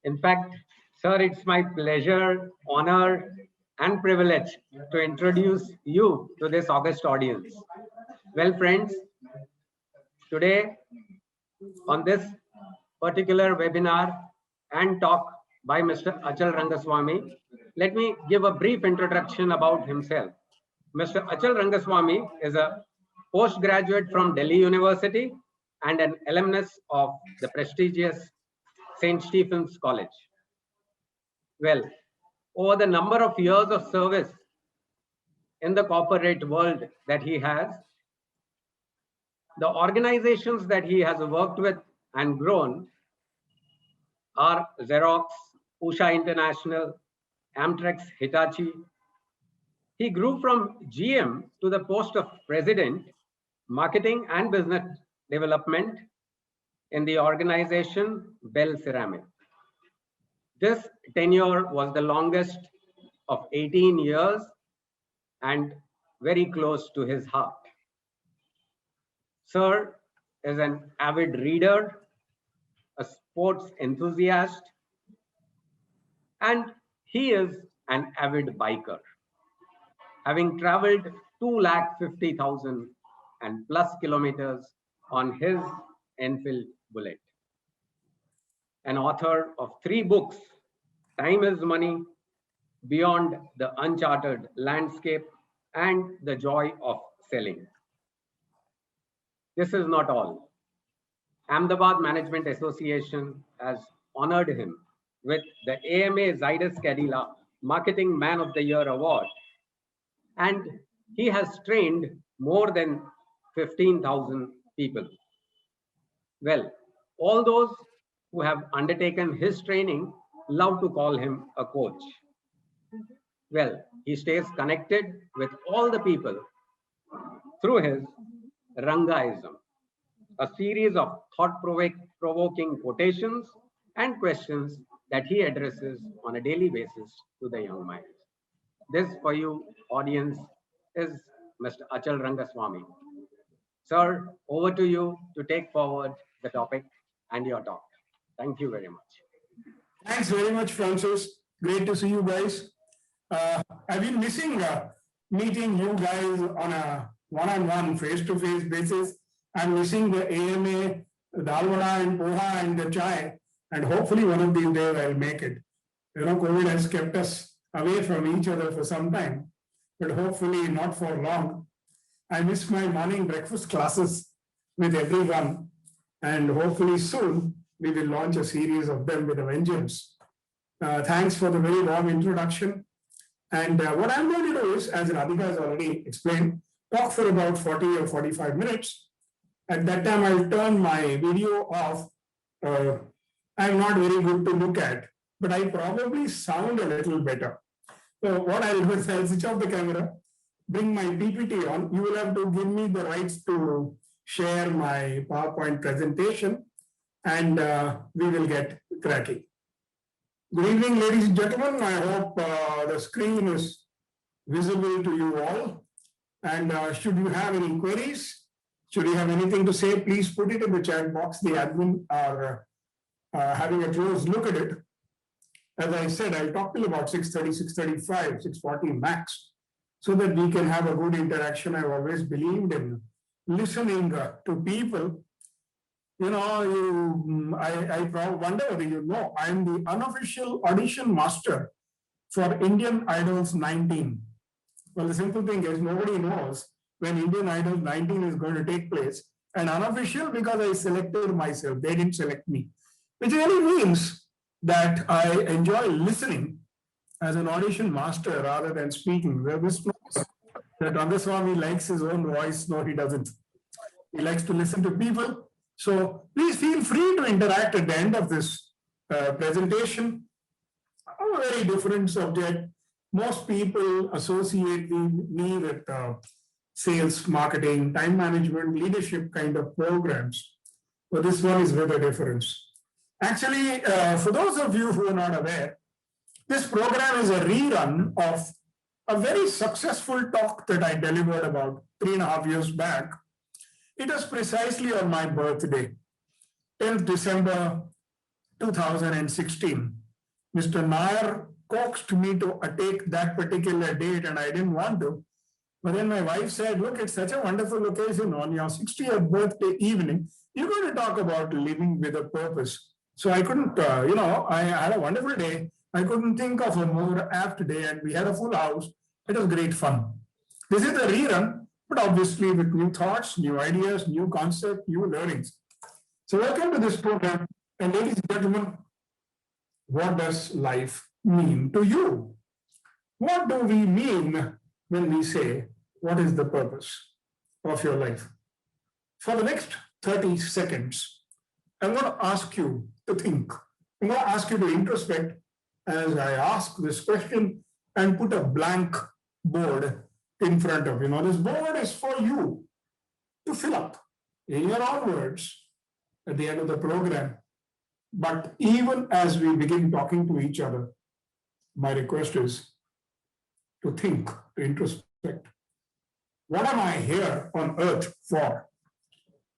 In fact, sir, it's my pleasure, honor, and privilege to introduce you to this august audience. Well, friends, today on this particular webinar and talk by Mr. Achal Rangaswamy, let me give a brief introduction about himself. Mr. Achal Rangaswamy is a postgraduate from Delhi University and an alumnus of the prestigious St. Stephen's College. Well, over the number of years of service in the corporate world that he has, the organizations that he has worked with and grown are Xerox, Usha International, Amtrex, Hitachi. He grew from GM to the post of President, Marketing and Business Development in the organization Bell Ceramic. This tenure was the longest of 18 years and very close to his heart. Sir is an avid reader, a sports enthusiast, and he is an avid biker, having traveled 250,000 and plus kilometers on his Enfield Bullet. An author of 3 books, Time is Money, Beyond the Uncharted Landscape, and The Joy of Selling. This is not all. Ahmedabad Management Association has honored him with the AMA Zydus Cadila Marketing Man of the Year Award, and he has trained more than 15,000 people. Well, all those who have undertaken his training love to call him a coach. Well, he stays connected with all the people through his Rangaism, a series of thought-provoking quotations and questions that he addresses on a daily basis to the young minds. This, for you, audience, is Mr. Achal Rangaswamy. Sir, over to you to take forward the topic and your talk. Thank you very much. Thanks very much, Francis. Great to see you guys. I've been missing meeting you guys on a one-on-one, face-to-face basis. I'm missing the AMA, dal vada and poha and the chai, and hopefully one of these days I'll make it. You know, COVID has kept us away from each other for some time, but hopefully not for long. I miss my morning breakfast classes with everyone, and hopefully soon we will launch a series of them with a vengeance. Thanks for the very warm introduction. And what I'm going to do is, as Radhika has already explained, talk for about 40 or 45 minutes. At that time, I'll turn my video off. I'm not very good to look at, but I probably sound a little better. So what I'll do is I'll switch off the camera, bring my PPT on. You will have to give me the rights to share my PowerPoint presentation, and we will get cracking. Good evening, ladies and gentlemen. I hope the screen is visible to you all. And should you have any queries, should you have anything to say, please put it in the chat box. The admin are having a close look at it. As I said, I'll talk till about 6:30, 6:35, 6:40 max, so that we can have a good interaction. I've always believed in listening to people. You know, I wonder whether you know, I'm the unofficial audition master for Indian Idols 19. Well, the simple thing is nobody knows when Indian Idol 19 is going to take place. And unofficial because I selected myself. They didn't select me. Which really means that I enjoy listening as an audition master rather than speaking. Well, this knows that Rangaswamy likes his own voice. No, he doesn't. He likes to listen to people. So please feel free to interact at the end of this presentation. A very different subject. Most people associate me with sales, marketing, time management, leadership kind of programs. But this one is with a difference. Actually, for those of you who are not aware, this program is a rerun of a very successful talk that I delivered about 3.5 years back. It was precisely on my birthday, 10th December 2016. Mr. Nair coaxed me to take that particular date and I didn't want to. But then my wife said, look, it's such a wonderful occasion on your 60th birthday evening. You're going to talk about living with a purpose. So I couldn't, I had a wonderful day. I couldn't think of a more apt day and we had a full house. It was great fun. This is a rerun, but obviously with new thoughts, new ideas, new concepts, new learnings. So welcome to this program. And ladies and gentlemen, what does life mean to you? What do we mean when we say, what is the purpose of your life? For the next 30 seconds, I'm going to ask you to think. I'm going to ask you to introspect as I ask this question and put a blank board in front of you. Now, this board is for you to fill up in your own words at the end of the program. But even as we begin talking to each other, my request is to think, to introspect. What am I here on earth for?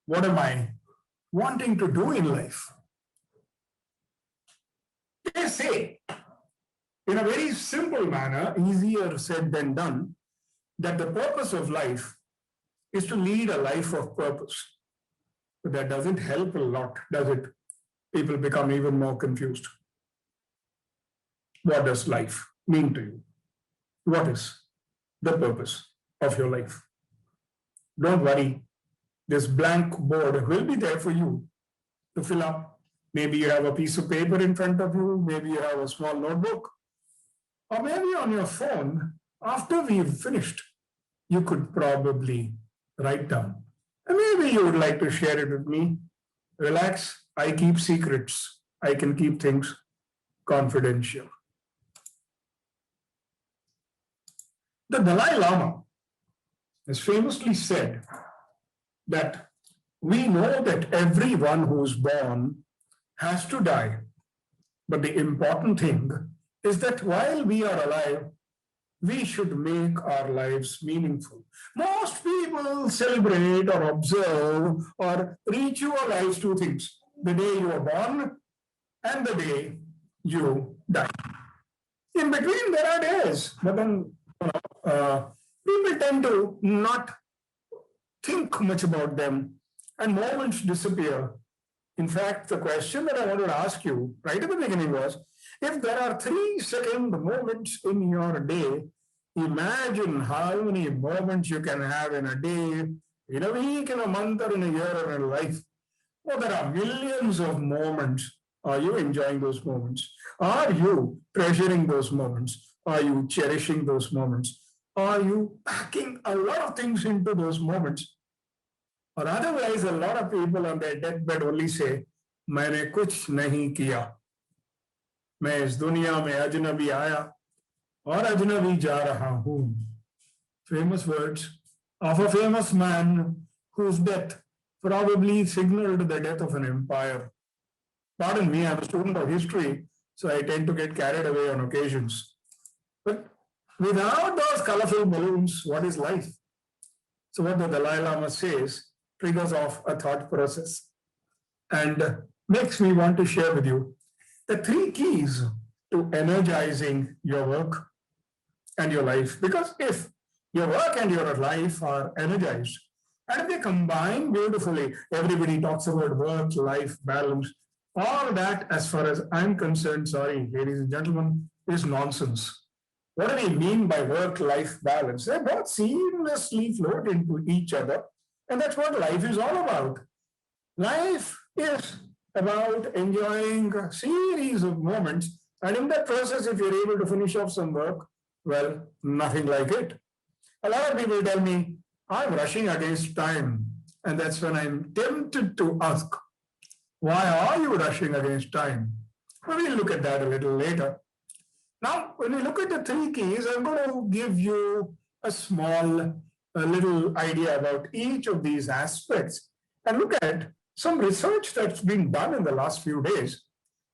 What am I wanting to do in life? They say, in a very simple manner, easier said than done, that the purpose of life is to lead a life of purpose. But that doesn't help a lot, does it? People become even more confused. What does life mean to you? What is the purpose of your life? Don't worry, this blank board will be there for you to fill up. Maybe you have a piece of paper in front of you, maybe you have a small notebook, or maybe on your phone, after we've finished, you could probably write down. And maybe you would like to share it with me. Relax, I keep secrets. I can keep things confidential. The Dalai Lama has famously said that we know that everyone who's born has to die. But the important thing is that while we are alive, we should make our lives meaningful. Most people celebrate or observe or ritualize two things: the day you are born and the day you die. In between, there are days, but then people tend to not think much about them and moments disappear. In fact, the question that I wanted to ask you right at the beginning was, if there are 3-second moments in your day, imagine how many moments you can have in a day, in a week, in a month, or in a year, or in a life. Well, there are millions of moments. Are you enjoying those moments? Are you treasuring those moments? Are you cherishing those moments? Are you packing a lot of things into those moments? Or otherwise, a lot of people on their deathbed only say, मैंने कुछ नहीं किया. मैं इस दुनिया में अजनबी आया और अजनबी जा रहा हूँ. Famous words of a famous man whose death probably signaled the death of an empire. Pardon me, I'm a student of history, so I tend to get carried away on occasions. But without those colorful balloons, what is life? So what the Dalai Lama says triggers off a thought process and makes me want to share with you the 3 keys to energizing your work and your life. Because if your work and your life are energized, and if they combine beautifully, everybody talks about work-life balance. All that, as far as I'm concerned, sorry, ladies and gentlemen, is nonsense. What do we mean by work-life balance? They both seamlessly float into each other, and that's what life is all about. Life is about enjoying a series of moments, and in that process, if you're able to finish off some work, well, nothing like it. A lot of people tell me, I'm rushing against time, and that's when I'm tempted to ask, why are you rushing against time? Well, we'll look at that a little later. Now, when we look at the 3 keys, I'm going to give you a little idea about each of these aspects and look at some research that's been done in the last few days.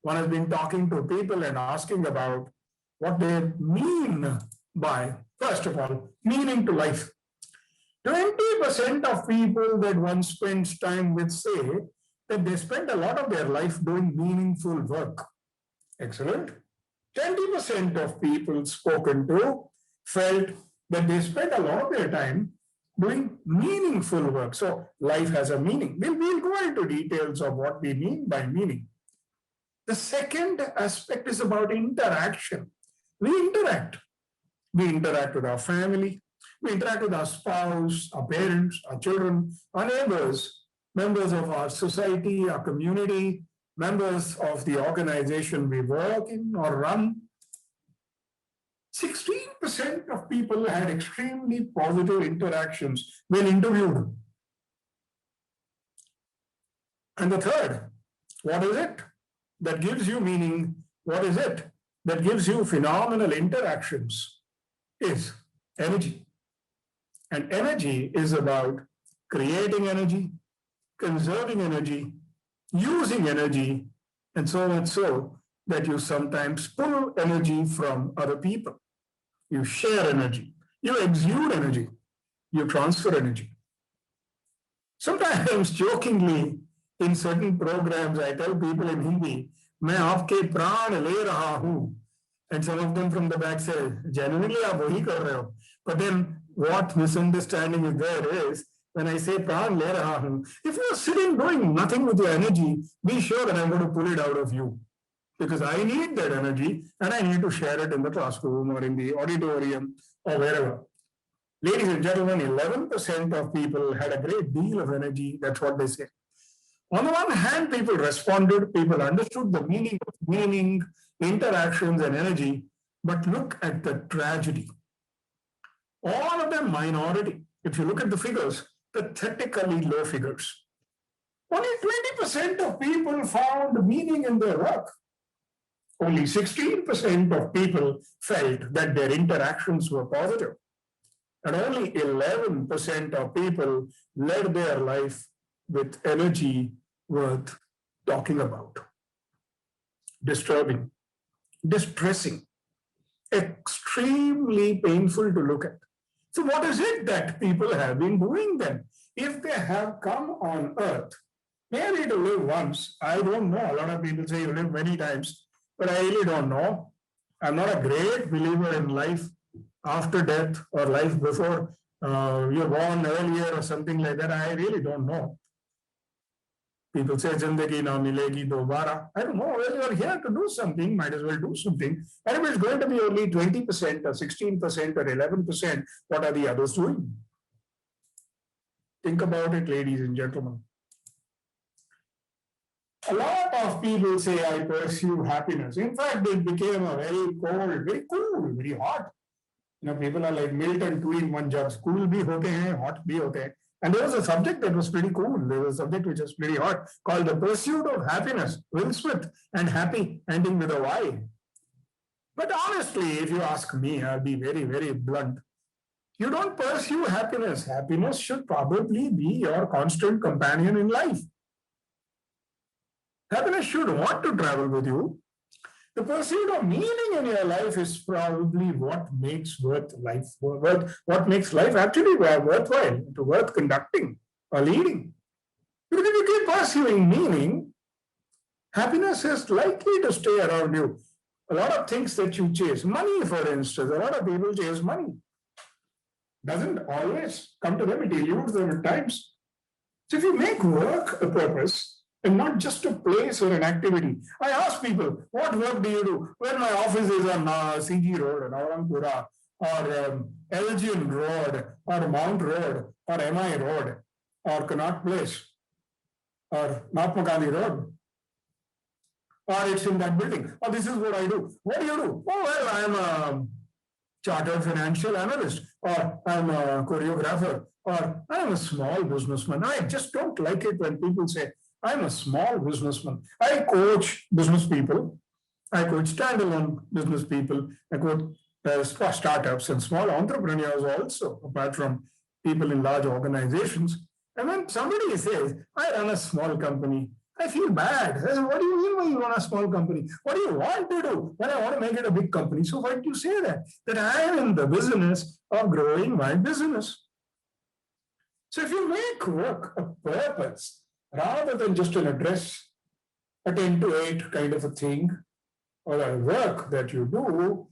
One has been talking to people and asking about what they mean by, first of all, meaning to life. 20% of people that one spends time with say that they spent a lot of their life doing meaningful work. Excellent. 20% of people spoken to felt that they spent a lot of their time doing meaningful work. So life has a meaning. We'll go into details of what we mean by meaning. The second aspect is about interaction. We interact. We interact with our family. We interact with our spouse, our parents, our children, our neighbors, members of our society, our community, members of the organization we work in or run. 16% of people had extremely positive interactions when interviewed. And the third, what is it that gives you meaning? What is it that gives you phenomenal interactions? Is energy. And energy is about creating energy, conserving energy, using energy, and so much so that you sometimes pull energy from other people. You share energy, you exude energy, you transfer energy. Sometimes jokingly in certain programs, I tell people in Hindi, मैं आपके प्राण ले रहा हूं. And some of them from the back say, genuinely, आप वही कर रहे हो. But then what misunderstanding is there is, when I say pran le raha hu, if you're sitting doing nothing with your energy, be sure that I'm going to pull it out of you. Because I need that energy and I need to share it in the classroom or in the auditorium or wherever. Ladies and gentlemen, 11% of people had a great deal of energy. That's what they say. On the one hand, people responded, people understood the meaning, interactions, and energy. But look at the tragedy. All of them minority. If you look at the figures, pathetically low figures. Only 20% of people found meaning in their work. Only 16% of people felt that their interactions were positive. And only 11% of people led their life with energy worth talking about. Disturbing, distressing, extremely painful to look at. So what is it that people have been doing then? If they have come on earth, maybe to live once, I don't know. A lot of people say you live many times, but I really don't know. I'm not a great believer in life after death or life before you're born earlier or something like that. I really don't know. People say zindagi na milegi dobara. I don't know. Well, you're here to do something, might as well do something. And if it's going to be only 20% or 16% or 11%, what are the others doing? Think about it, ladies and gentlemen. A lot of people say, I pursue happiness. In fact, it became a very cold, very cool, very hot. People are like Milton, two in one jobs. Cool bhi hote hain, hot bhi hote hain. And there was a subject that was pretty cool. There was a subject which was pretty hot called The Pursuit of Happiness. Will Smith and happy ending with a Y. But honestly, if you ask me, I'll be very, very blunt. You don't pursue happiness. Happiness should probably be your constant companion in life. Happiness should want to travel with you. The pursuit of meaning in your life is probably what makes what makes life actually worthwhile, worth conducting or leading. Because if you keep pursuing meaning, happiness is likely to stay around you. A lot of things that you chase, money, for instance, a lot of people chase money. Doesn't always come to them, it eludes them at times. So if you make work a purpose, and not just a place or an activity. I ask people, what work do you do? Well, my office is on CG Road, Navarampura, or Elgin Road, or Mount Road, or MI Road, or Connaught Place, or Mahatma Gandhi Road. Or it's in that building. Or this is what I do. What do you do? Oh, well, I'm a chartered financial analyst, or I'm a choreographer, or I'm a small businessman. I just don't like it when people say, I'm a small businessman. I coach business people. I coach standalone business people. I coach startups and small entrepreneurs also, apart from people in large organizations. And when somebody says, I run a small company, I feel bad. I say, what do you mean when you run a small company? What do you want to do? When I want to make it a big company. So why do you say that? That I am in the business of growing my business. So if you make work a purpose, rather than just an address, a 10 to 8 kind of a thing, or a work that you do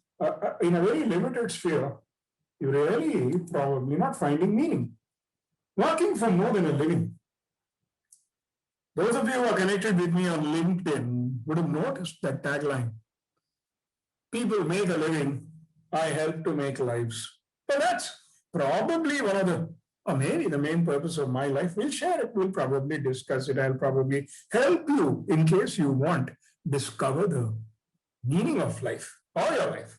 in a very limited sphere, you're really probably not finding meaning. Working for more than a living. Those of you who are connected with me on LinkedIn would have noticed that tagline. People make a living, I help to make lives. But that's probably one of the, or maybe the main purpose of my life. We'll share it, we'll probably discuss it. I'll probably help you in case you want, discover the meaning of life, or your life.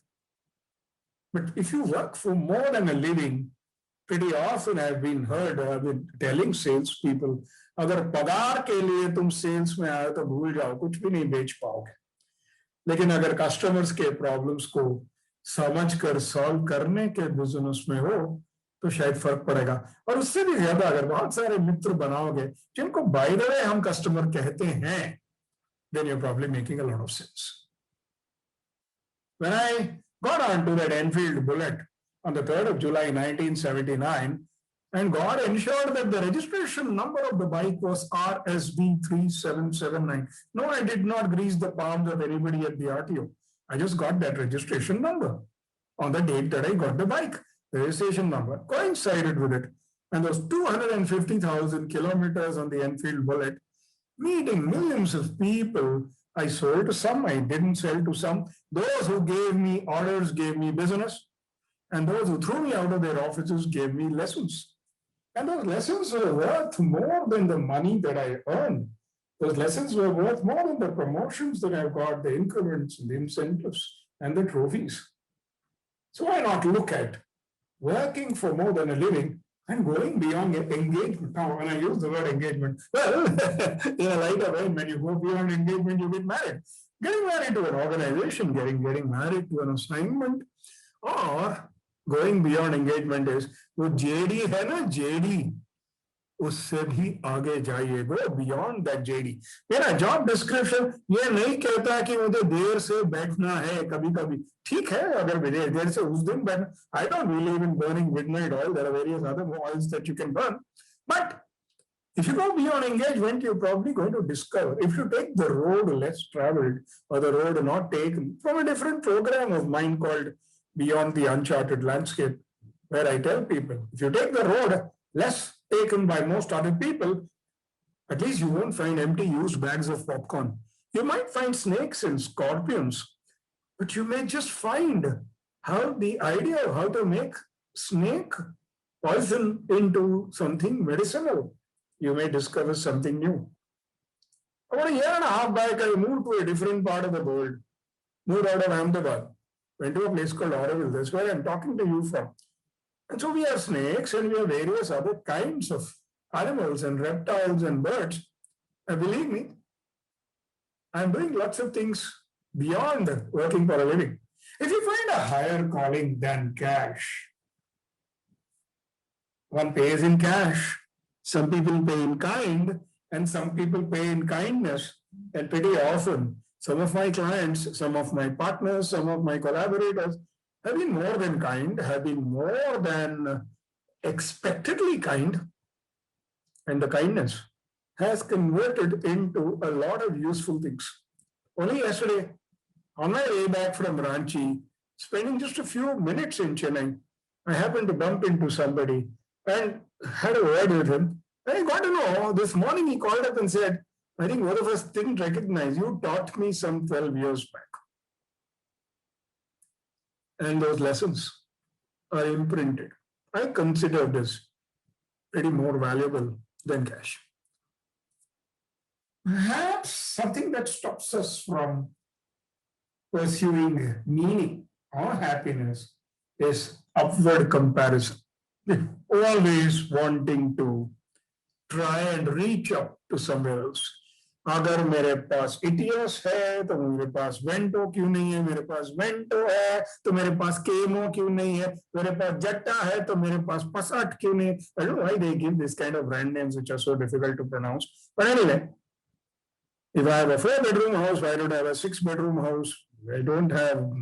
But if you work for more than a living, pretty often I've been heard, I've been telling sales people, अगर पगार के लिए तुम sales में आए तो भूल जाओ, कुछ भी नहीं बेच पाओगे. लेकिन अगर कस्टमर्स के प्रॉब्लम्स को समझकर सॉल्व करने के बिजनेस में हो तो शायद फर्क पड़ेगा. और उससे भी ज्यादा अगर बहुत सारे मित्र बनाओगे जिनको बाय द वे हम कस्टमर कहते हैं, then you're probably making a lot of sense. When I got onto that Enfield Bullet on the 3rd of July 1979, and God ensured that the registration number of the bike was RSB3779. No, I did not grease the palms of anybody at the RTO. I just got that registration number on the date that I got the bike. The registration number coincided with it. And those 250,000 kilometers on the Enfield Bullet, meeting millions of people. I sold to some, I didn't sell to some. Those who gave me orders gave me business, and those who threw me out of their offices gave me lessons. And those lessons were worth more than the money that I earned. Those lessons were worth more than the promotions that I've got, the increments, the incentives, and the trophies. So why not look at working for more than a living and going beyond engagement? Now, when I use the word engagement, well, in a lighter way, when you go beyond engagement, you get married. Getting married to an organization, getting married to an assignment, or going beyond engagement is वो JD है ना, JD, उससे भी आगे जाइए, go beyond that JD. मेरा job description ये नहीं कहता कि मुझे देर से बैठना है कभी-कभी. ठीक है अगर देर से उस दिन बैठना. I don't believe in burning midnight oil. There are various other oils that you can burn. But if you go beyond engagement, you're probably going to discover. If you take the road less traveled or the road not taken from a different program of mine called Beyond the Uncharted Landscape, where I tell people, if you take the road less taken by most other people, at least you won't find empty used bags of popcorn. You might find snakes and scorpions, but you may just find how the idea of how to make snake poison into something medicinal. You may discover something new. About a year and a half back, I moved to a different part of the world, moved out of Ahmedabad, went to a place called Oroville. That's where I'm talking to you from. And so we have snakes and we have various other kinds of animals and reptiles and birds. And believe me, I'm doing lots of things beyond working for a living. If you find a higher calling than cash, one pays in cash. Some people pay in kind, and some people pay in kindness. And pretty often, some of my clients, some of my partners, some of my collaborators have been more than kind, have been more than expectedly kind. And the kindness has converted into a lot of useful things. Only yesterday, on my way back from Ranchi, spending just a few minutes in Chennai, I happened to bump into somebody and had a word with him. And I got to know, this morning he called up and said, I think both of us didn't recognize you, taught me some 12 years back. And those lessons are imprinted. I consider this pretty more valuable than cash. Perhaps something that stops us from pursuing meaning or happiness is upward comparison. Always wanting to try and reach up to somewhere else. अगर मेरे पास Etios है तो मेरे पास Vento क्यों नहीं है, मेरे पास Vento है तो मेरे पास केमो क्यों नहीं है, मेरे पास जट्टा है तो मेरे पास पसाट क्यों नहीं है. I don't know why they give this kind of brand names which are so difficult to pronounce. But anyway, if I have a 4-bedroom house, why don't I have a 6-bedroom house? I don't have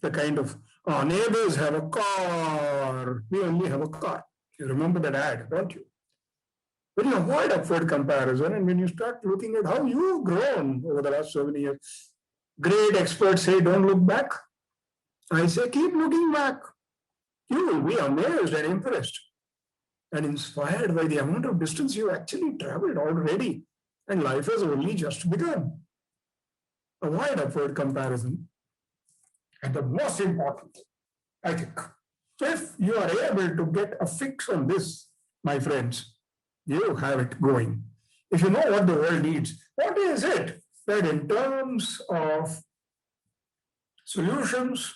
the kind of, our neighbors have a car. We only have a car. You remember that ad, don't you? when you avoid upward comparison and when you start looking at how you've grown over the last so many years, great experts say, don't look back. I say, keep looking back. You will be amazed and impressed and inspired by the amount of distance you actually traveled already. And life has only just begun. Avoid upward comparison. And the most important, I think, if you are able to get a fix on this, my friends, you have it going. If you know what the world needs, what is it that in terms of solutions,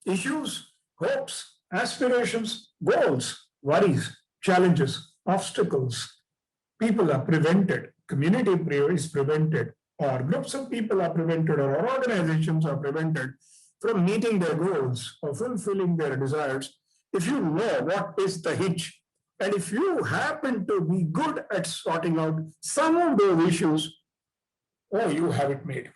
issues, hopes, aspirations, goals, worries, challenges, obstacles, people are prevented, community is prevented, or groups of people are prevented, or organizations are prevented from meeting their goals or fulfilling their desires, if you know what is the hitch, and if you happen to be good at sorting out some of those issues, oh, you have it made.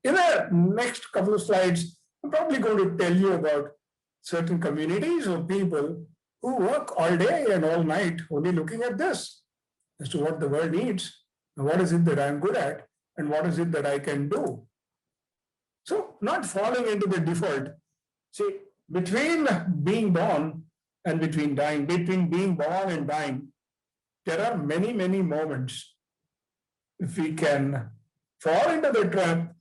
In the next couple of slides, I'm probably going to tell you about certain communities of people who work all day and all night only looking at this as to what the world needs, and what is it that I'm good at, and what is it that I can do. So, not falling into the default. See, between being born and between dying, between being born and dying, there are many, many moments. If we can fall into the trap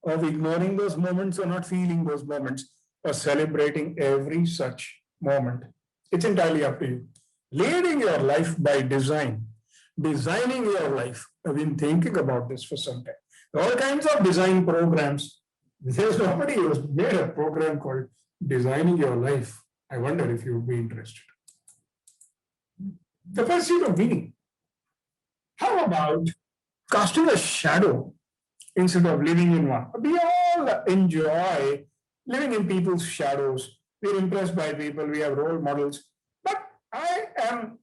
of ignoring those moments or not feeling those moments or celebrating every such moment, it's entirely up to you. Leading your life by design, designing your life. I've been thinking about this for some time. All kinds of design programs. There's nobody who's made a program called Designing Your Life. I wonder if you would be interested. The pursuit of meaning. How about casting a shadow instead of living in one? We all enjoy living in people's shadows. We're impressed by people, we have role models. But I am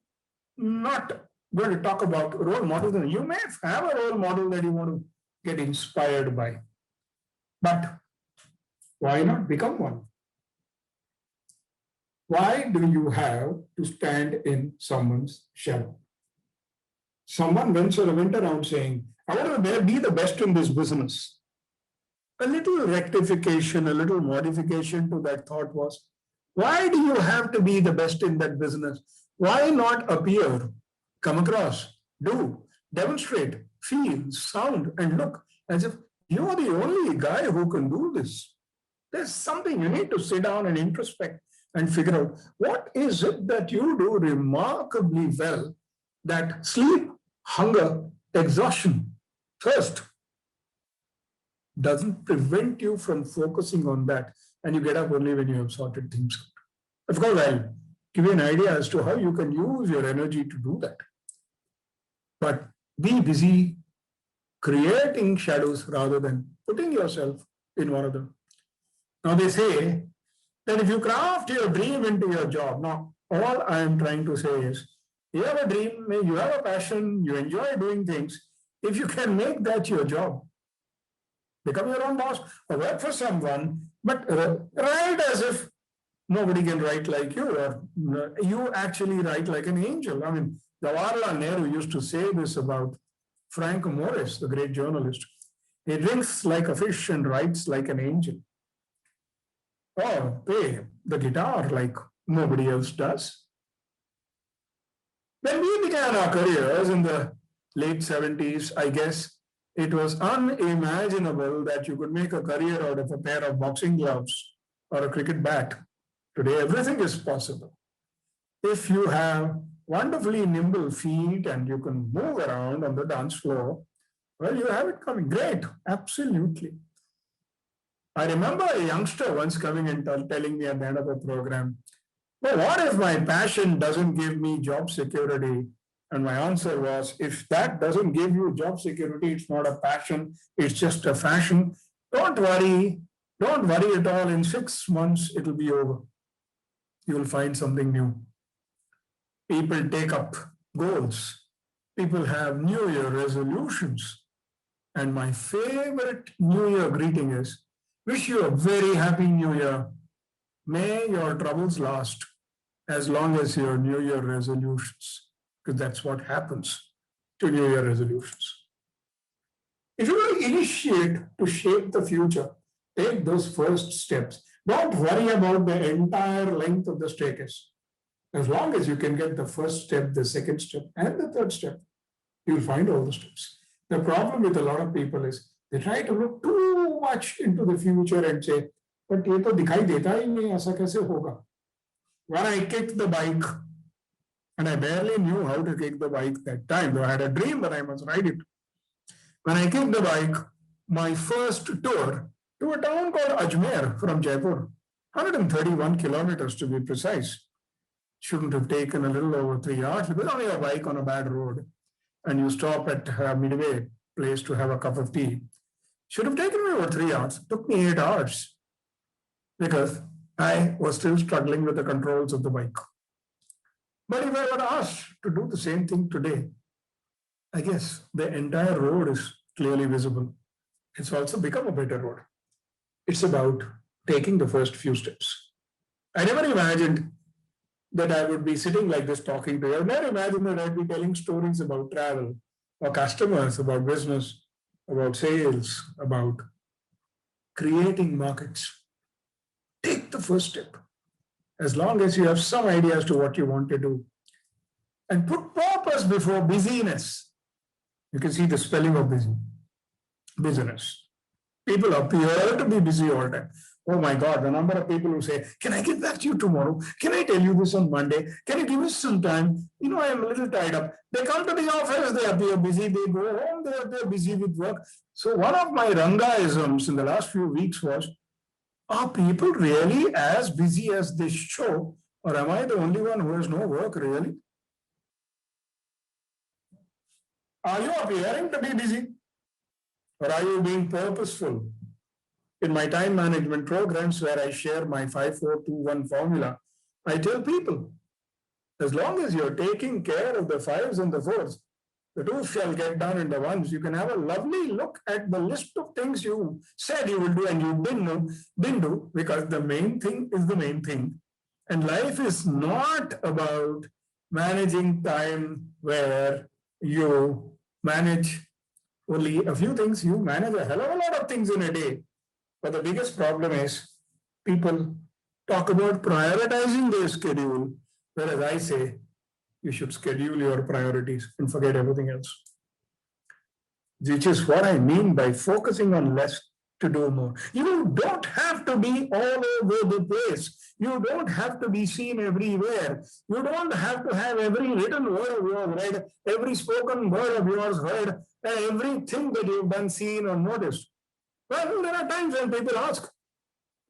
not going to talk about role models. You may have a role model that you want to get inspired by. But why not become one? Why do you have to stand in someone's shadow? Someone went around saying, I want to be the best in this business. A little rectification, a little modification to that thought was, why do you have to be the best in that business? Why not appear, come across, do, demonstrate, feel, sound, and look as if you're the only guy who can do this? There's something you need to sit down and introspect and figure out what is it that you do remarkably well that sleep, hunger, exhaustion, thirst doesn't prevent you from focusing on that, and you get up only when you have sorted things out. Of course, I'll give you an idea as to how you can use your energy to do that. But be busy creating shadows rather than putting yourself in one of them. Now, they say that if you craft your dream into your job, now, all I am trying to say is, you have a dream, you have a passion, you enjoy doing things. If you can make that your job, become your own boss or work for someone, but write as if nobody can write like you, or you actually write like an angel. I mean, Jawaharlal Nehru used to say this about Frank Morris, the great journalist. He drinks like a fish and writes like an angel. Or play the guitar like nobody else does. When we began our careers in the late 70s, I guess it was unimaginable that you could make a career out of a pair of boxing gloves or a cricket bat. Today, everything is possible. If you have wonderfully nimble feet and you can move around on the dance floor, well, you have it coming. Great, absolutely. I remember a youngster once coming and telling me at the end of a program, well, what if my passion doesn't give me job security? And my answer was, if that doesn't give you job security, it's not a passion, it's just a fashion. Don't worry at all. In 6 months, it'll be over. You'll find something new. People take up goals. People have New Year resolutions. And my favorite New Year greeting is, wish you a very happy New Year. May your troubles last as long as your New Year resolutions, because that's what happens to New Year resolutions. If you want to initiate to shape the future, take those first steps. Don't worry about the entire length of the staircase. As long as you can get the first step, the second step, and the third step, you'll find all the steps. The problem with a lot of people is they try to look too much into the future and say, but ये तो दिखाई देता ही नहीं, ऐसा कैसे होगा? When I kicked the bike, and I barely knew how to kick the bike that time, though I had a dream that I must ride it. When I kicked the bike, my first tour to a town called Ajmer from Jaipur, 131 kilometers to be precise, shouldn't have taken a little over 3 hours because only a bike on a bad road and you stop at a midway place to have a cup of tea. Should have taken me over 3 hours. It took me 8 hours because I was still struggling with the controls of the bike. But if I were asked to do the same thing today, I guess the entire road is clearly visible. It's also become a better road. It's about taking the first few steps. I never imagined that I would be sitting like this talking to you. I never imagined that I'd be telling stories about travel, or customers, about business, about sales, about creating markets. Take the first step. As long as you have some idea as to what you want to do. And put purpose before busyness. You can see the spelling of busy. Business. People appear to be busy all the time. Oh my God, the number of people who say, can I get back to you tomorrow? Can I tell you this on Monday? Can you give us some time? You know, I am a little tied up. They come to the office, they appear busy. They go home, they appear busy with work. So one of my Rangaisms in the last few weeks was, are people really as busy as they show? Or am I the only one who has no work really? Are you appearing to be busy? Or are you being purposeful? In my time management programs where I share my 5-4-2-1 formula, I tell people, as long as you're taking care of the 5s and the 4s, the 2s shall get done in the 1s. You can have a lovely look at the list of things you said you will do and you didn't do, because the main thing is the main thing. And life is not about managing time where you manage only a few things. You manage a hell of a lot of things in a day. But the biggest problem is people talk about prioritizing their schedule, whereas I say you should schedule your priorities and forget everything else. Which is what I mean by focusing on less to do more. You don't have to be all over the place. You don't have to be seen everywhere. You don't have to have every written word of yours read, every spoken word of yours heard, and everything that you've done seen or noticed. Well, there are times when people ask,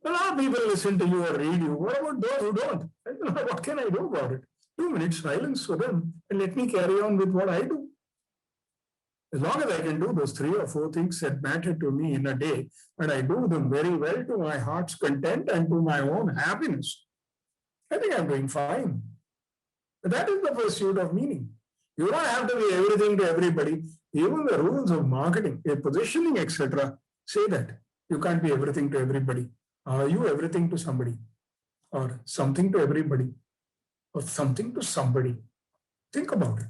a lot of people listen to you or read you. What about those who don't? What can I do about it? 2 minutes silence for them and let me carry on with what I do. As long as I can do those 3 or 4 things that matter to me in a day, and I do them very well to my heart's content and to my own happiness, I think I'm doing fine. But that is the pursuit of meaning. You don't have to be everything to everybody. Even the rules of marketing, positioning, etc., say that you can't be everything to everybody. Are you everything to somebody? Or something to everybody? Or something to somebody? Think about it.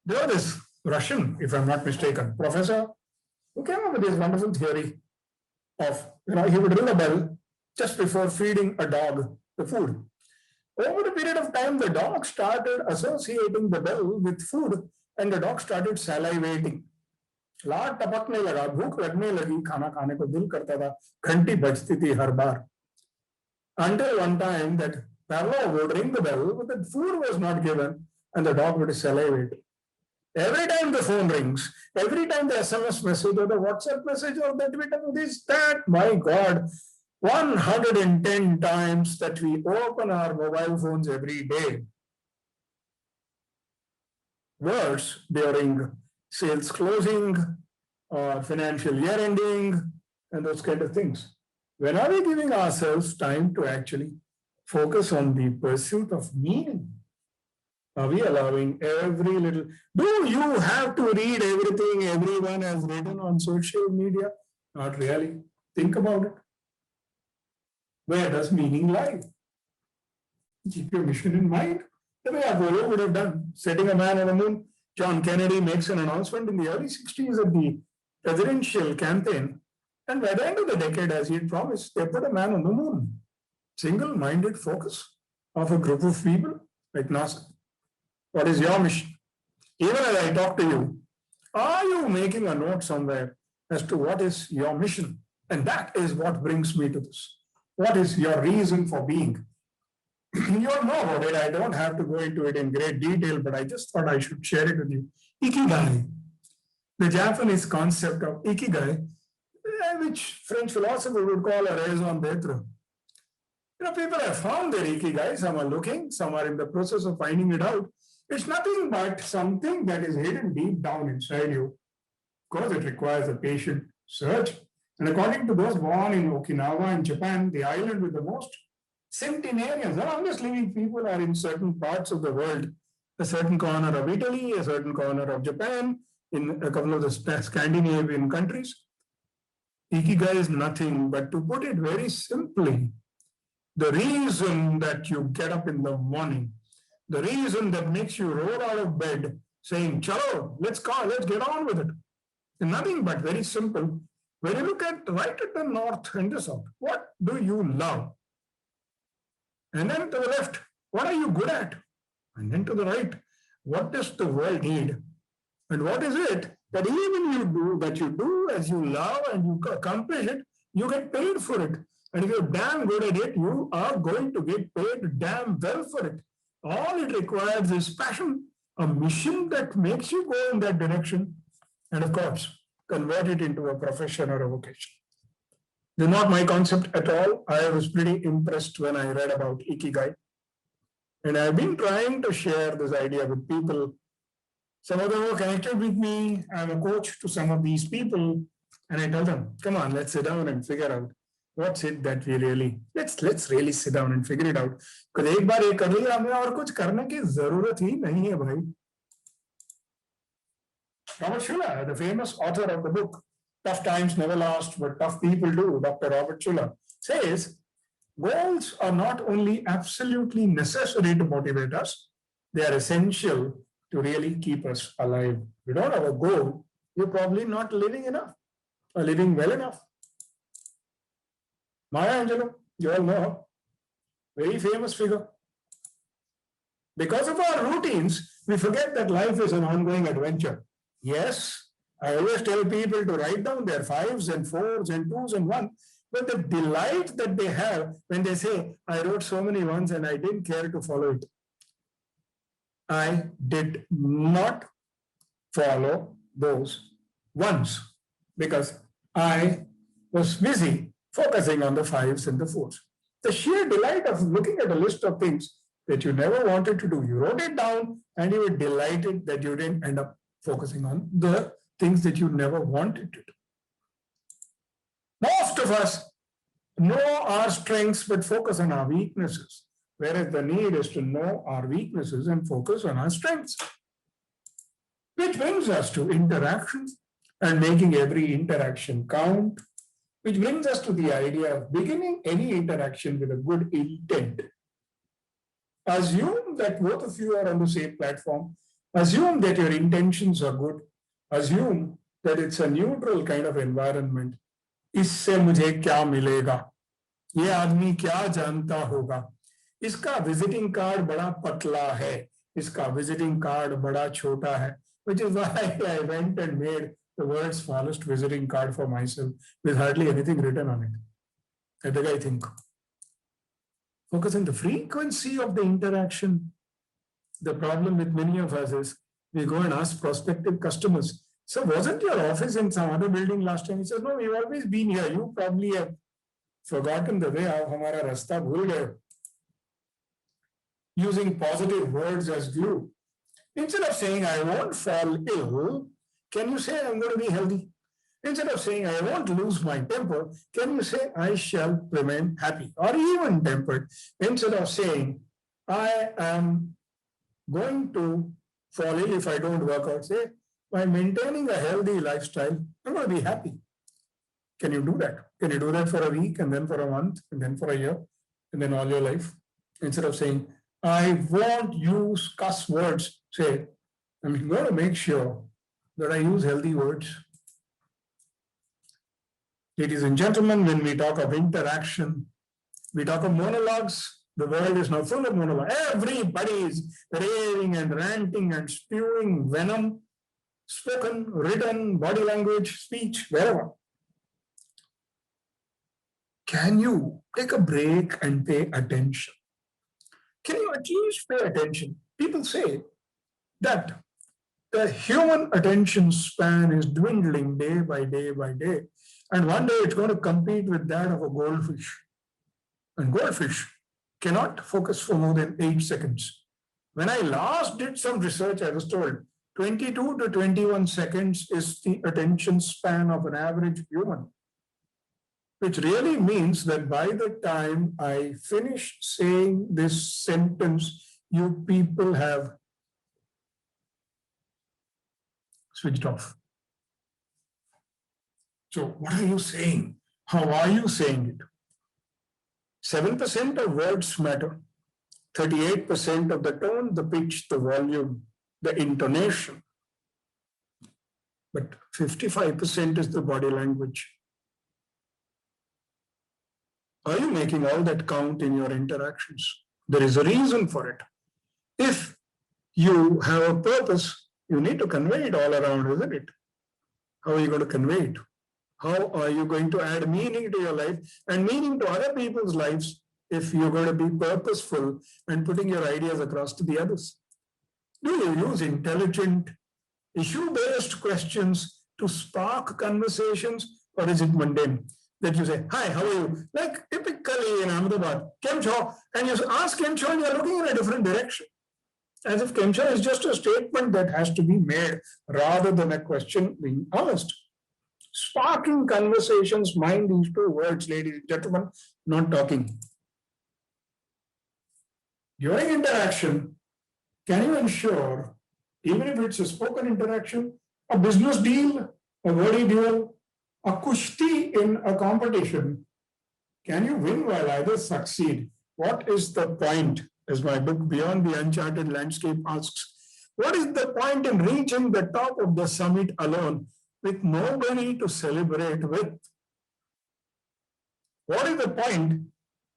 There was this Russian, if I'm not mistaken, professor who came up with this wonderful theory of, he would ring a bell just before feeding a dog the food. Over a period of time, the dog started associating the bell with food and the dog started salivating. लार टपकने लगा, भूख लगने लगी, खाना खाने को दिल करता था, घंटी बजती थी हर बार. Until one time that Pavlov would ring the bell, but the food was not given and the dog would salivate. Every time the phone rings, every time the SMS message or the WhatsApp message or the Twitter, this, that, my God, 110 times that we open our mobile phones every day. Worse during sales closing or financial year ending and those kind of things. When are we giving ourselves time to actually focus on the pursuit of meaning? Are we allowing every little... Do you have to read everything everyone has written on social media? Not really. Think about it. Where does meaning lie? Keep your mission in mind. The way Apollo would have done, setting a man on the moon. John Kennedy makes an announcement in the early 60s at the presidential campaign. And by the end of the decade, as he had promised, they put a man on the moon. Single-minded focus of a group of people like NASA. What is your mission? Even as I talk to you, are you making a note somewhere as to what is your mission? And that is what brings me to this. What is your reason for being? You all know about it. I don't have to go into it in great detail, but I just thought I should share it with you. Ikigai, the Japanese concept of ikigai, which French philosopher would call a raison d'etre. People have found their ikigai. Some are looking, some are in the process of finding it out. It's nothing but something that is hidden deep down inside you. Of course, it requires a patient search. And according to those born in Okinawa in Japan, the island with the most centenarians, the longest living people are in certain parts of the world, a certain corner of Italy, a certain corner of Japan, in a couple of the Scandinavian countries. Ikigai is nothing but, to put it very simply, the reason that you get up in the morning, the reason that makes you roll out of bed saying, "Chalo, let's get on with it." And nothing but very simple. When you look at right at the north and the south, what do you love? And then to the left, what are you good at? And then to the right, what does the world need? And what is it that even you do as you love and you accomplish it, you get paid for it. And if you're damn good at it, you are going to get paid damn well for it. All it requires is passion, a mission that makes you go in that direction, and of course, convert it into a profession or a vocation. They're not my concept at all. I was pretty impressed when I read about Ikigai. And I've been trying to share this idea with people. Some of them are connected with me. I'm a coach to some of these people. And I tell them, come on, let's sit down and figure out what's it that we really, let's really sit down and figure it out. Because एक बार ये कर लिया हमें और कुछ करने की जरूरत ही नहीं है भाई. Robert Schuller, the famous author of the book, Tough Times Never Last, but Tough People Do, Dr. Robert Schuller, says, goals are not only absolutely necessary to motivate us, they are essential to really keep us alive. If you don't have a goal, you're probably not living enough or living well enough. Maya Angelou, you all know her, very famous figure. Because of our routines, we forget that life is an ongoing adventure. Yes, I always tell people to write down their 5s and 4s and 2s and 1s, but the delight that they have when they say, I wrote so many 1s and I didn't care to follow it. I did not follow those 1s because I was busy focusing on the 5s and the 4s. The sheer delight of looking at a list of things that you never wanted to do. You wrote it down and you were delighted that you didn't end up focusing on the things that you never wanted to do. Most of us know our strengths but focus on our weaknesses, whereas the need is to know our weaknesses and focus on our strengths. Which brings us to interactions and making every interaction count, which brings us to the idea of beginning any interaction with a good intent. Assume that both of you are on the same platform. Assume that your intentions are good. Assume that it's a neutral kind of environment. इससे मुझे क्या मिलेगा? ये आदमी क्या जानता होगा? इसका visiting card बड़ा पतला है. इसका visiting card बड़ा छोटा है. Which is why I went and made the world's smallest visiting card for myself with hardly anything written on it. What do I think? Focus on the frequency of the interaction. The problem with many of us is we go and ask prospective customers, so wasn't your office in some other building last time? He says, no, we've always been here. You probably have forgotten the way आप हमारा रास्ता भूल गए. Using positive words as glue. Instead of saying, I won't fall ill, can you say, I'm going to be healthy? Instead of saying, I won't lose my temper, can you say, I shall remain happy or even tempered? Instead of saying, I am going to fall ill if I don't work out, say, by maintaining a healthy lifestyle, I'm going to be happy. Can you do that? Can you do that for a week and then for a month and then for a year and then all your life? Instead of saying, I won't use cuss words, say, I'm going to make sure that I use healthy words. Ladies and gentlemen, when we talk of interaction, we talk of monologues. The world is now full of monologues. Everybody is raving and ranting and spewing venom, spoken, written, body language, speech, wherever. Can you take a break and pay attention? Can you at least pay attention? People say that the human attention span is dwindling day by day by day. And one day it's going to compete with that of a goldfish. And goldfish cannot focus for more than 8 seconds. When I last did some research, I was told 22 to 21 seconds is the attention span of an average human, which really means that by the time I finish saying this sentence, you people have switched off. So what are you saying? How are you saying it? 7% of words matter. 38% of the tone, the pitch, the volume, the intonation. But 55% is the body language. Are you making all that count in your interactions? There is a reason for it. If you have a purpose, you need to convey it all around, isn't it? How are you going to convey it? How are you going to add meaning to your life and meaning to other people's lives if you're going to be purposeful and putting your ideas across to the others? Do you use intelligent, issue-based questions to spark conversations, or is it mundane? That you say, hi, how are you? Like typically in Ahmedabad, Kem Cho, and you ask Kem Cho and you're looking in a different direction. As if Kem Cho is just a statement that has to be made rather than a question being asked. Sparking conversations, mind these 2 words, ladies and gentlemen, not talking. During interaction, can you ensure, even if it's a spoken interaction, a business deal, a wordy duel, a kushti in a competition, can you win while others succeed? What is the point, as my book Beyond the Uncharted Landscape asks, what is the point in reaching the top of the summit alone with nobody to celebrate with? What is the point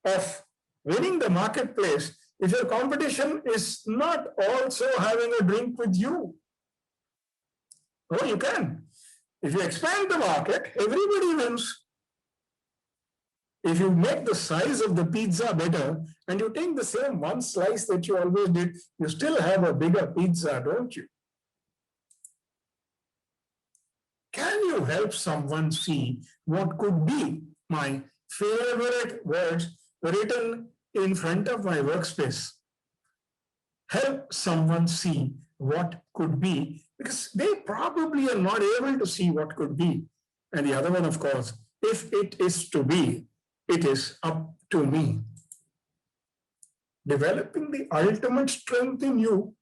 of winning the marketplace if your competition is not also having a drink with you? Oh, you can. If you expand the market, everybody wins. If you make the size of the pizza better and you take the same one slice that you always did, you still have a bigger pizza, don't you? Can you help someone see what could be my favorite words written in front of my workspace? Help someone see what could be, because they probably are not able to see what could be. And the other one, of course, if it is to be, it is up to me. Developing the ultimate strength in you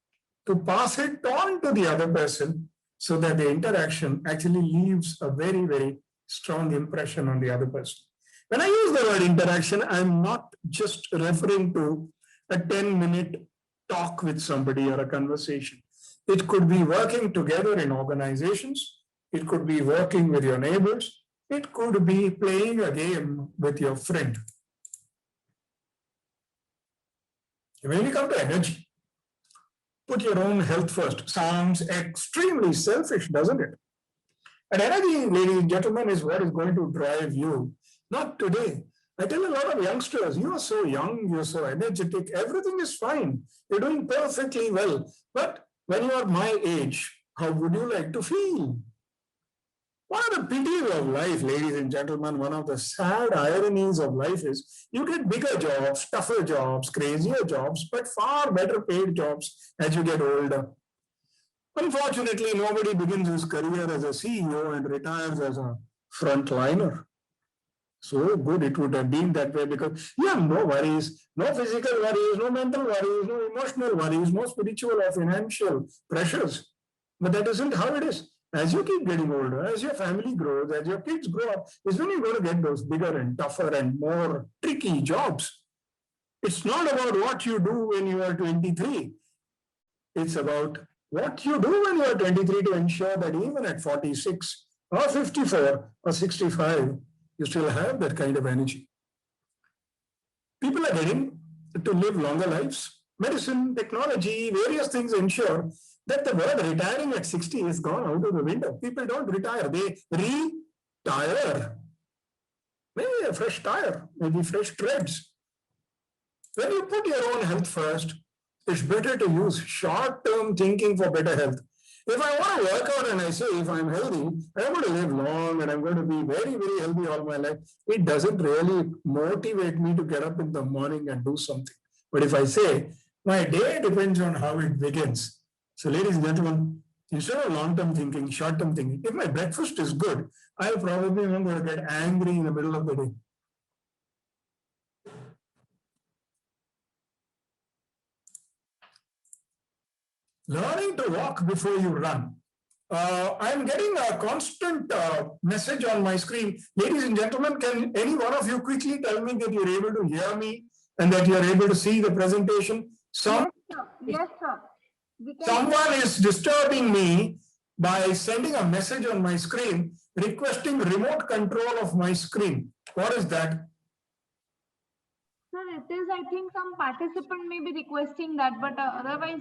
to pass it on to the other person so that the interaction actually leaves a very, very strong impression on the other person. When I use the word interaction, I'm not just referring to a 10-minute talk with somebody or a conversation. It could be working together in organizations. It could be working with your neighbors. It could be playing a game with your friend. When we come to energy, put your own health first. Sounds extremely selfish, doesn't it? And energy, ladies and gentlemen, is what is going to drive you. Not today. I tell a lot of youngsters, you are so young, you're so energetic, everything is fine. You're doing perfectly well. But when you are my age, how would you like to feel? One of the pities of life, ladies and gentlemen, one of the sad ironies of life is you get bigger jobs, tougher jobs, crazier jobs, but far better paid jobs as you get older. Unfortunately, nobody begins his career as a CEO and retires as a frontliner. So good it would have been that way, because you have no worries, no physical worries, no mental worries, no emotional worries, no spiritual or financial pressures. But that isn't how it is. As you keep getting older, as your family grows, as your kids grow up, is when you're going to get those bigger and tougher and more tricky jobs. It's not about what you do when you are 23. It's about what you do when you are 23 to ensure that even at 46 or 54 or 65, you still have that kind of energy. People are getting to live longer lives. Medicine, technology, various things ensure that the word retiring at 60 is gone out of the window. People don't retire, they retire. Maybe a fresh tire, maybe fresh treads. When you put your own health first, it's better to use short-term thinking for better health. If I want to work out and I say, if I'm healthy, I'm going to live long and I'm going to be very, very healthy all my life, it doesn't really motivate me to get up in the morning and do something. But if I say, my day depends on how it begins. So ladies and gentlemen, instead of long-term thinking, short-term thinking, if my breakfast is good, I'll probably not going to get angry in the middle of the day. Learning to walk before you run. I'm getting a constant message on my screen. Ladies and gentlemen, can any one of you quickly tell me that you're able to hear me and that you're able to see the presentation? Yes, sir. Someone is disturbing me by sending a message on my screen requesting remote control of my screen. What is that? Sir, it is, I think, some participant may be requesting that, but otherwise,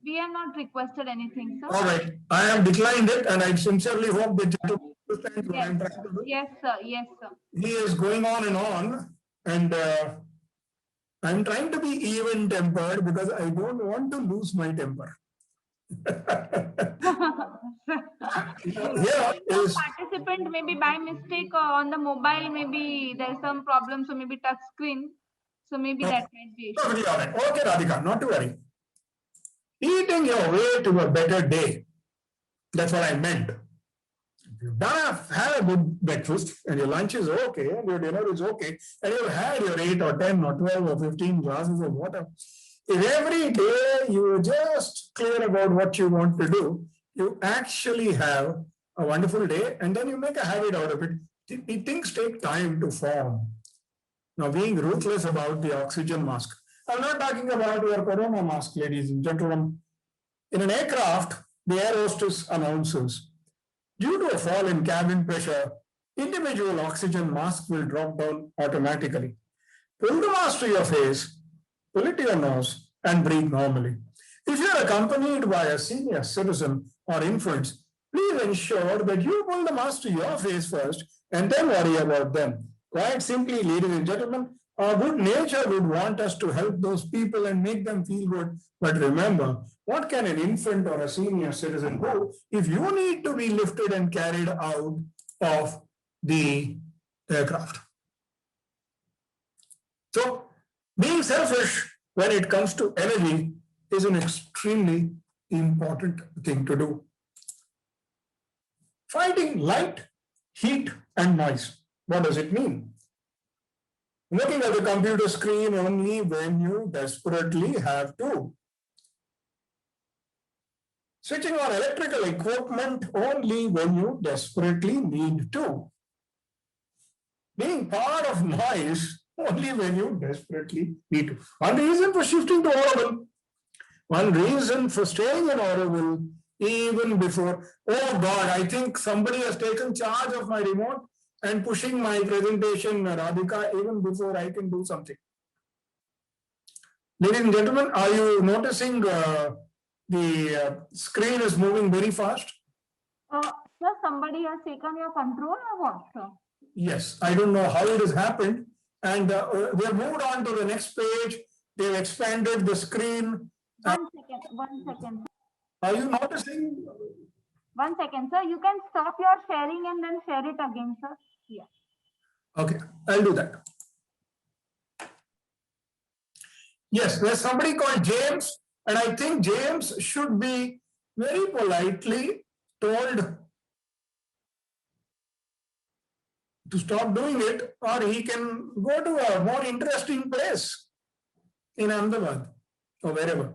we have not requested anything, sir. All right. I have declined it, and I sincerely hope the gentleman understands what I'm trying to do. Yes, sir. Yes, sir. He is going on, and I'm trying to be even-tempered because I don't want to lose my temper. Here is Participant maybe by mistake on the mobile, maybe there's some problem, so maybe touch screen. So maybe that might be. Totally all right. Okay, Radhika, not to worry. Eating your way to a better day. That's what I meant. If you've had a good breakfast and your lunch is okay and your dinner is okay and you've had your 8 or 10 or 12 or 15 glasses of water, if every day you just clear about what you want to do, you actually have a wonderful day and then you make a habit out of it. Things take time to form. Now, being ruthless about the oxygen mask. I'm not talking about your corona mask, ladies and gentlemen. In an aircraft, the air hostess announces, due to a fall in cabin pressure, individual oxygen mask will drop down automatically. Pull the mask to your face, pull it to your nose, and breathe normally. If you're accompanied by a senior citizen or infants, please ensure that you pull the mask to your face first and then worry about them. Quite simply, ladies and gentlemen, our good nature would want us to help those people and make them feel good. But remember, what can an infant or a senior citizen do if you need to be lifted and carried out of the aircraft? So, being selfish when it comes to energy is an extremely important thing to do. Fighting light, heat, and noise. What does it mean? Looking at the computer screen only when you desperately have to. Switching on electrical equipment only when you desperately need to. Being part of noise only when you desperately need to. One reason for shifting to audible. One reason for staying in audible even before. Oh God, I think somebody has taken charge of my remote and pushing my presentation, Radhika, even before I can do something. Ladies and gentlemen, are you noticing the screen is moving very fast? Sir, somebody has taken your control or what, sir? Yes, I don't know how it has happened. And we have moved on to the next page. They've expanded the screen. 1 second, 1 second. Are you noticing? 1 second, sir. You can stop your sharing and then share it again, sir. Yeah. Okay, I'll do that. Yes, there's somebody called James, and I think James should be very politely told to stop doing it, or he can go to a more interesting place in Ahmedabad or wherever.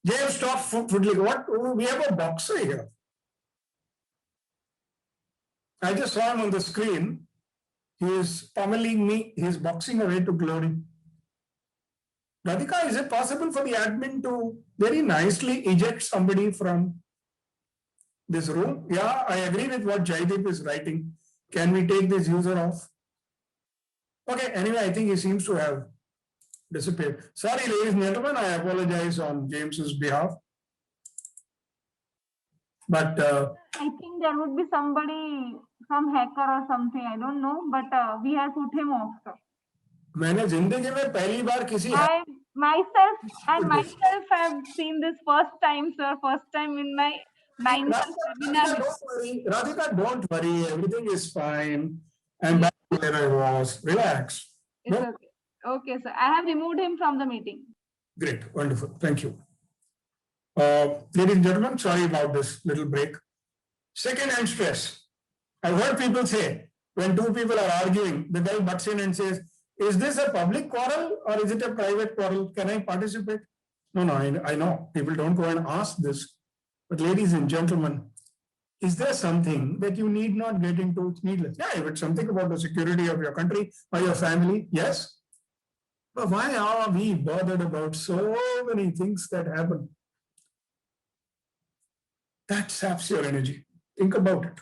James, stop fiddling. What? We have a boxer here. I just saw him on the screen. He is pummeling me. He is boxing away to glory. Radhika, is it possible for the admin to very nicely eject somebody from this room? Yeah, I agree with what Jaideep is writing. Can we take this user off? Okay, anyway, I think he seems to have disappeared. Sorry, ladies and gentlemen, I apologize on James's behalf. But I think there would be somebody, some hacker or something. I don't know, but we have put him off. Sir. मैंने जिंदगी में पहली बार किसी I myself have seen this first time, sir. First time in my 9 months webinar. Radhika, don't worry. Everything is fine. I'm back to where I was. Relax. It's okay. Okay, sir. I have removed him from the meeting. Great. Wonderful. Thank you. Ladies and gentlemen, sorry about this little break. Second-hand stress. I've heard people say, when two people are arguing, the guy butts in and says, is this a public quarrel or is it a private quarrel? Can I participate? No, I know. People don't go and ask this. But ladies and gentlemen, is there something that you need not get into? It's needless. Yeah, if it's something about the security of your country or your family, yes. But why are we bothered about so many things that happen? That saps your energy. Think about it.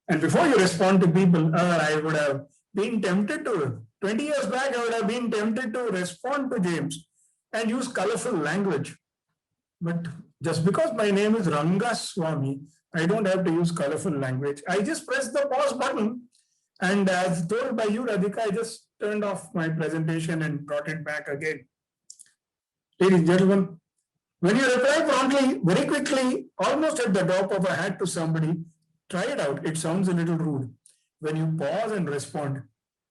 And before you respond to people, I would have been tempted to, 20 years back, I would have been tempted to respond to James and use colorful language. But just because my name is Rangaswamy, I don't have to use colorful language. I just press the pause button. And as told by you, Radhika, I just turned off my presentation and brought it back again. Ladies and gentlemen, when you reply promptly, very quickly, almost at the drop of a hat to somebody, try it out. It sounds a little rude. When you pause and respond,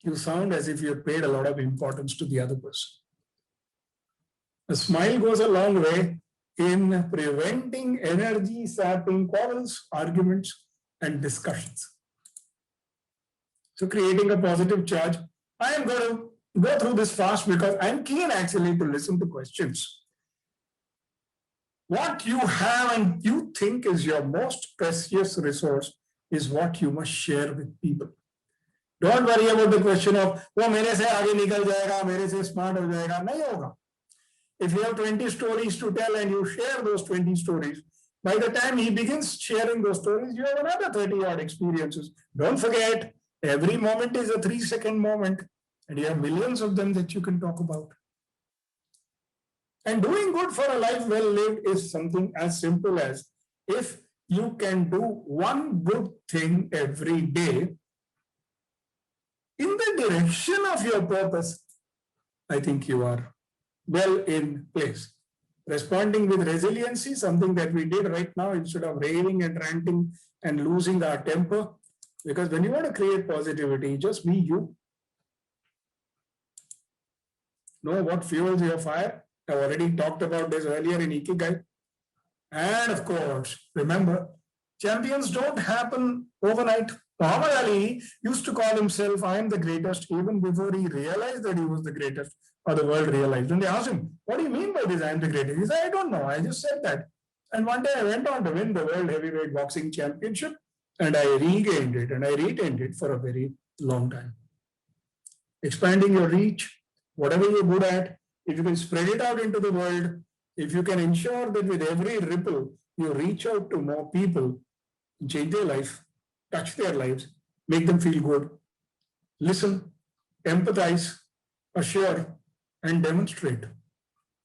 you sound as if you have paid a lot of importance to the other person. A smile goes a long way in preventing energy-sapping quarrels, arguments, and discussions. So creating a positive charge. I am going to go through this fast because I'm keen actually to listen to questions. What you have and you think is your most precious resource is what you must share with people. Don't worry about the question of, वो मेरे से आगे निकल जाएगा, मेरे से smart हो जाएगा. नहीं होगा. If you have 20 stories to tell and you share those 20 stories, by the time he begins sharing those stories, you have another 30 odd experiences. Don't forget, every moment is a 3-second moment, and you have millions of them that you can talk about. And doing good for a life well lived is something as simple as, if you can do one good thing every day in the direction of your purpose, I think you are well in place. Responding with resiliency, something that we did right now instead of raving and ranting and losing our temper. Because when you want to create positivity, just be you. Know what fuels your fire. I've already talked about this earlier in Ikigai. And of course, remember, champions don't happen overnight. Muhammad Ali used to call himself, I am the greatest, even before he realized that he was the greatest, or the world realized. And they asked him, what do you mean by this, I am the greatest? He said, I don't know, I just said that. And one day I went on to win the World Heavyweight Boxing Championship, and I regained it, and I retained it for a very long time. Expanding your reach, whatever you're good at, if you can spread it out into the world, if you can ensure that with every ripple, you reach out to more people, change their life, touch their lives, make them feel good, listen, empathize, assure, and demonstrate.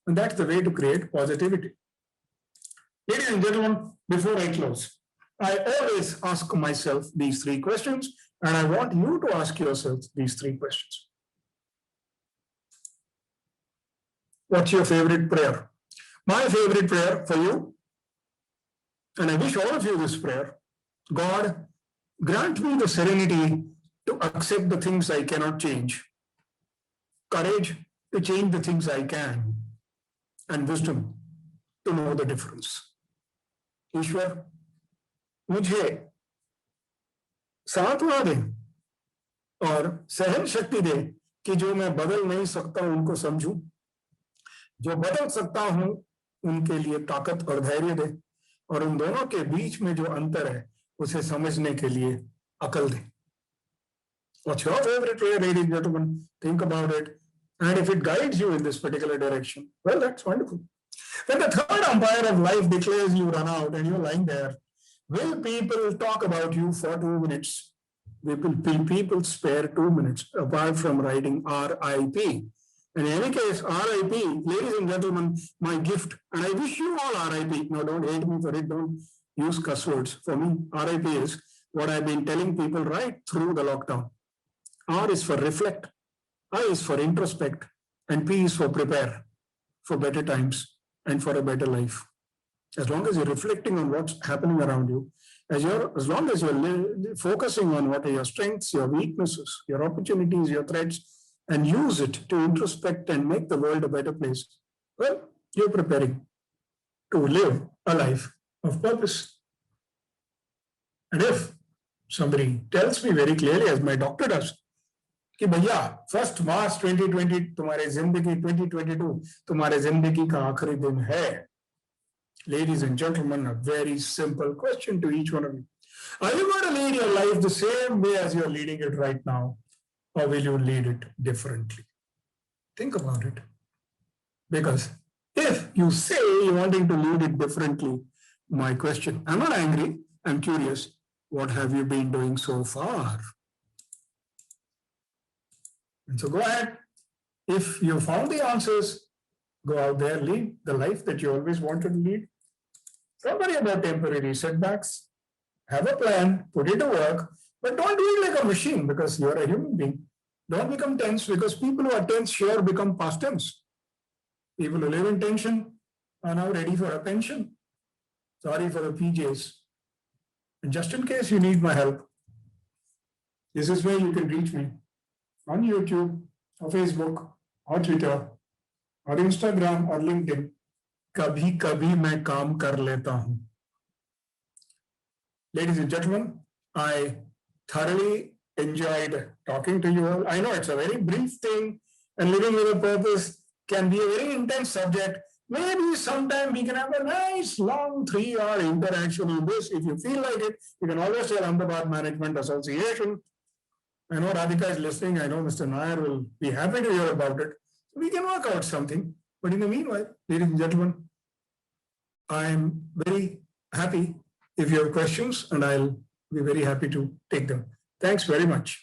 And that's the way to create positivity. Ladies and gentlemen, before I close, I always ask myself these 3 questions, and I want you to ask yourself these 3 questions. What's your favorite prayer? My favorite prayer for you, and I wish all of you this prayer, God, grant me the serenity to accept the things I cannot change, courage to change the things I can, and wisdom to know the difference. ईश्वर, मुझे सांत्वना दे और सहन शक्ति दे कि जो मैं बदल नहीं सकता उनको समझूं, जो बदल सकता हूं उनके लिए ताकत और धैर्य दे, और उन दोनों के बीच में जो अंतर है उसे समझने के लिए अकल दे. What's your favorite prayer, ladies and gentlemen? Think about it And if it guides you in this particular direction, well, that's wonderful. When the third umpire of life declares you run out and you're lying there, will people talk about you for 2 minutes? Will people spare 2 minutes apart from writing RIP? In any case, RIP, ladies and gentlemen, my gift, and I wish you all RIP. Now, don't hate me for it. Don't use cuss words. For me, RIP is what I've been telling people right through the lockdown. R is for reflect, I is for introspect, and P is for prepare for better times and for a better life. As long as you're reflecting on what's happening around you, as long as you're focusing on what are your strengths, your weaknesses, your opportunities, your threats, and use it to introspect and make the world a better place, well, you're preparing to live a life of purpose. And if somebody tells me very clearly, as my doctor does, कि भैया 1 March 2020 तुम्हारे जिंदगी 2022 तुम्हारे जिंदगी का आखिरी दिन है. Ladies and gentlemen, a very simple question to each one of you. Are you going to lead your life the same way as you're leading it right now? Or will you lead it differently? Think about it. Because if you say you're wanting to lead it differently, my question, I'm not angry, I'm curious. What have you been doing so far? And so go ahead. If you found the answers, go out there, lead the life that you always wanted to lead. Don't worry about temporary setbacks. Have a plan, put it to work, but don't do it like a machine because you're a human being. Don't become tense because people who are tense sure become past tense. People who live in tension are now ready for a pension. Sorry for the PJs. And just in case you need my help, this is where you can reach me on YouTube or Facebook or Twitter or Instagram or LinkedIn. कभी कभी मैं काम कर लेता हूं. Ladies and gentlemen, I thoroughly enjoyed talking to you all. I know it's a very brief thing, and living with a purpose can be a very intense subject. Maybe sometime we can have a nice long 3-hour interaction on this. If you feel like it, you can always tell Ahmedabad Management Association. I know Radhika is listening. I know Mr. Nair will be happy to hear about it. We can work out something. But in the meanwhile, ladies and gentlemen, I'm very happy if you have questions, and I'll be very happy to take them. Thanks very much.